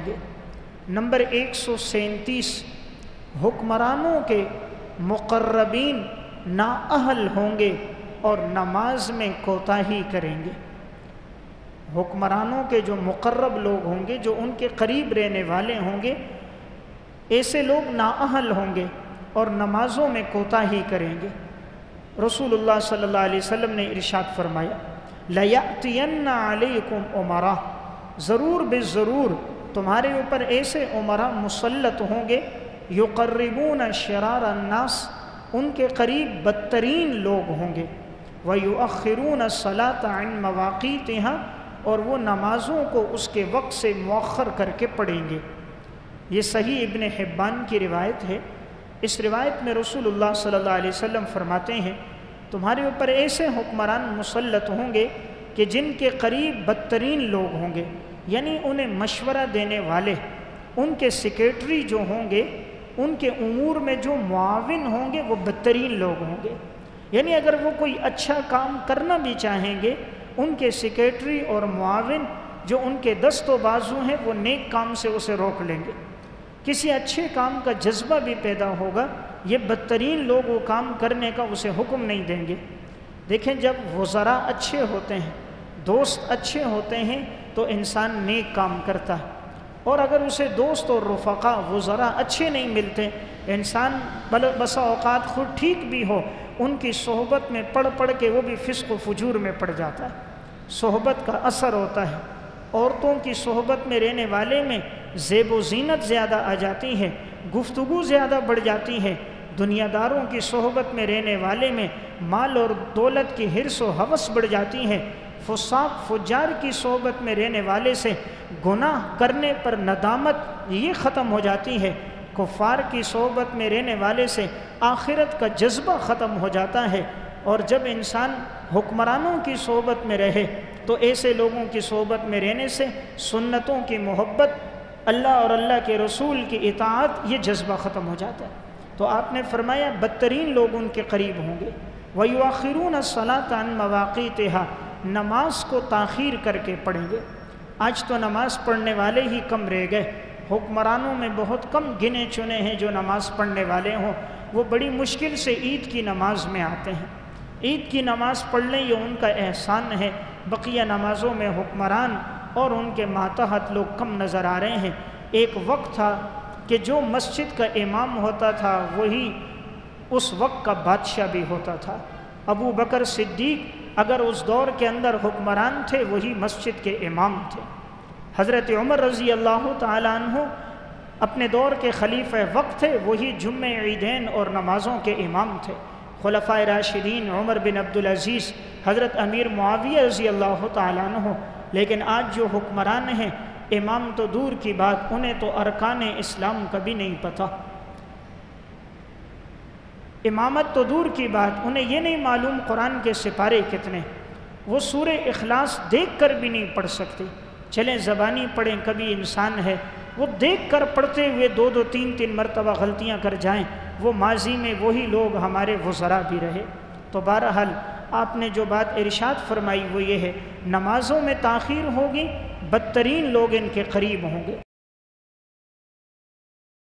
گے۔ نمبر 137، حکمرانوں کے مقربین نااہل ہوں گے اور نماز میں کوتاہی کریں گے۔ حکمرانوں کے جو مقرب لوگ ہوں گے، جو ان کے قریب رہنے والے ہوں گے، ایسے لوگ نااہل ہوں گے اور نمازوں میں کوتاہی کریں گے۔ رسول اللہ صلی اللہ علیہ وسلم نے ارشاد فرمایا، لَيَأْتِيَنَّ عَلَيْكُمْ عُمَرَا، ضرور بے ضرور تمہارے اوپر ایسے عمرہ مسلط ہوں گے، یقربون شرار الناس، ان کے قریب بدترین لوگ ہوں گے، وَيُؤَخِّرُونَ الصَّلَاةَ عَنْ مَوَاقِيتِهَا، اور وہ نمازوں کو اس کے وقت سے مؤخر کر کے پڑھیں گے۔ یہ صحیح ابن حبان کی روایت ہے۔ اس روایت میں رسول اللہ صلی اللہ علیہ وسلم فرماتے ہیں، تمہارے اوپر ایسے حکمران مسلط ہوں گے کہ جن کے قریب بدترین لوگ ہوں گے، یعنی انہیں مشورہ دینے والے، ان کے سیکریٹری جو ہوں گے، ان کے امور میں جو معاون ہوں گے وہ بدترین لوگ ہوں گے۔ یعنی اگر وہ کوئی اچھا کام کرنا بھی چاہیں گے، ان کے سیکریٹری اور معاون جو ان کے دست و بازو ہیں وہ نیک کام سے اسے روک لیں گے۔ کسی اچھے کام کا جذبہ بھی پیدا ہوگا، یہ بدترین لوگ وہ کام کرنے کا اسے حکم نہیں دیں گے۔ دیکھیں، جب وزراء اچھے ہوتے ہیں، دوست اچھے ہوتے ہیں تو انسان نیک کام کرتا ہے، اور اگر اسے دوست اور رفقا وزراء اچھے نہیں ملتے، انسان بسا اوقات خود ٹھیک بھی ہو، ان کی صحبت میں پڑھ کے وہ بھی فسق و فجور میں پڑ جاتا ہے۔ صحبت کا اثر ہوتا ہے۔ عورتوں کی صحبت میں رہنے والے میں زیب و زینت زیادہ آ جاتی ہے، گفتگو زیادہ بڑھ جاتی ہے۔ دنیا داروں کی صحبت میں رہنے والے میں مال اور دولت کی حرص و ہوس بڑھ جاتی ہے۔ فساق فجار کی صحبت میں رہنے والے سے گناہ کرنے پر ندامت یہ ختم ہو جاتی ہے۔ کفار کی صحبت میں رہنے والے سے آخرت کا جذبہ ختم ہو جاتا ہے۔ اور جب انسان حکمرانوں کی صحبت میں رہے تو ایسے لوگوں کی صحبت میں رہنے سے سنتوں کی محبت، اللہ اور اللہ کے رسول کی اطاعت، یہ جذبہ ختم ہو جاتا ہے۔ تو آپ نے فرمایا بدترین لوگ ان کے قریب ہوں گے۔ وَيُؤَخِّرُونَ الصَّلَاةَ عَنْ مَوَاقِيتِهَا، نماز کو تاخیر کر کے پڑھیں گے۔ آج تو نماز پڑھنے والے ہی کم رہ گئے۔ حکمرانوں میں بہت کم گنے چنے ہیں جو نماز پڑھنے والے ہوں۔ وہ بڑی مشکل سے عید کی نماز میں آتے ہیں۔ عید کی نماز پڑھ لیں، یہ ان کا احسان ہے۔ بقیہ نمازوں میں حکمران اور ان کے ماتحت لوگ کم نظر آ رہے ہیں۔ ایک وقت تھا کہ جو مسجد کا امام ہوتا تھا وہی اس وقت کا بادشاہ بھی ہوتا تھا۔ ابو بکر صدیق اگر اس دور کے اندر حکمران تھے، وہی مسجد کے امام تھے۔ حضرت عمر رضی اللہ تعالیٰ عنہ اپنے دور کے خلیفہ وقت تھے، وہی جمعہ عیدین اور نمازوں کے امام تھے۔ خلفائے راشدین عمر بن عبدالعزیز، حضرت امیر معاویہ رضی اللہ تعالیٰ عنہ۔ لیکن آج جو حکمران ہیں، امام تو دور کی بات، انہیں تو ارکان اسلام کا بھی نہیں پتہ۔ امامت تو دور کی بات، انہیں یہ نہیں معلوم قرآن کے سپارے کتنے، وہ سورہ اخلاص دیکھ کر بھی نہیں پڑھ سکتے۔ چلیں زبانی پڑھیں، کبھی انسان ہے وہ دیکھ کر پڑھتے ہوئے دو تین مرتبہ غلطیاں کر جائیں، وہ ماضی میں وہی لوگ ہمارے وزراء بھی رہے۔ تو بہرحال آپ نے جو بات ارشاد فرمائی وہ یہ ہے، نمازوں میں تاخیر ہوگی، بدترین لوگ ان کے قریب ہوں گے۔